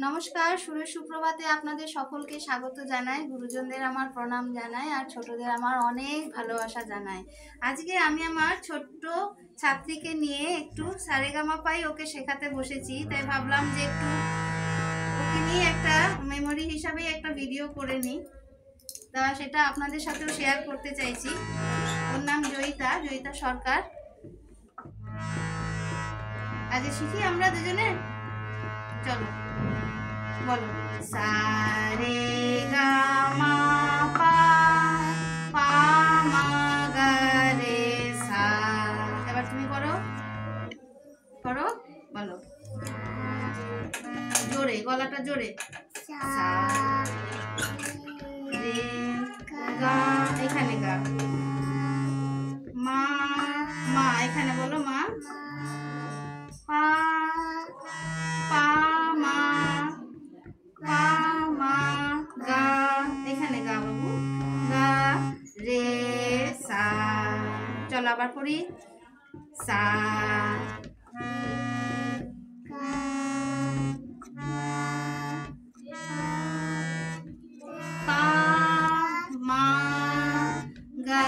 নমস্কার, সুরের সুপ্রভাতে আপনাদের সকলকে স্বাগত জানাই। গুরুজনদের আমার প্রণাম জানাই আর ছোটদের আমার অনেক ভালোবাসা জানাই। আজকে আমি আমার ছোট্ট ছাত্রীকে নিয়ে একটু সারেগামাপাই ওকে শেখাতে বসেছি, তাই ভাবলাম যে একটু ওকে নিয়ে একটা মেমোরি হিসাবে একটা ভিডিও করে নিই, তা সেটা আপনাদের সাথেও শেয়ার করতে চাইছি। ওর নাম জয়িতা সরকার। আজ শিখি আমরা দুজনে, চলো বলো। সা রে গা মা পা, পা মা গা রে সা। এবার তুমি করো বলো জোরে, গলাটা জোরে। সা রে গা, এখানে গা। মা মা, এখানে বলো মা। পা পা মা, পা মা গা, এখানে গা বাবু। গা রে সা। চলো আবার করি। সা পা মা গা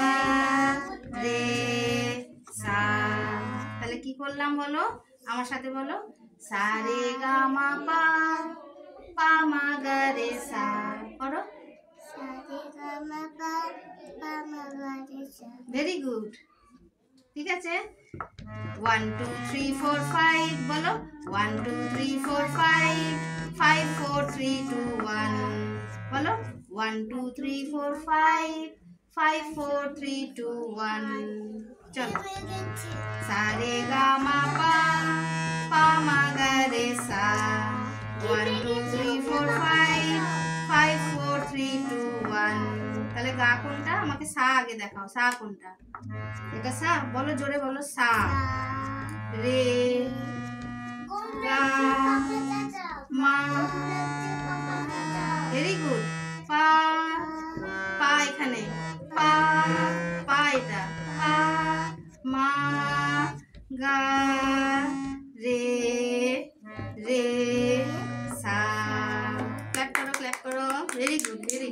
রে সা। তাহলে কি করলাম বলো, আমার সাথে বলো। সা রে গা মা পা, পা মা গা রে সা। করো। ভেরি গুড, ঠিক আছে। 1 2 3 4 5 বলো। 1 2 3 4 5, 5 4 3 2 1 বলো। 1 2 3 4 5, 5 4 3 2 1। চলো। সা রে গা মা পা, পা মা গা রে সা। 1 2 3 4 5, 5 4 3 2 1। তাহলে গা কোনটা, আমাকে সা আগে দেখাও। সা কোনটা? এটা সা, বলো জোরে বলো। সা রে গা মা, ভেরি গুড। পা পা, এখানে পা, পা এটা। পা মা গা রে রে সা। ক্ল্যাপ করো, ক্ল্যাপ করো। Very good, very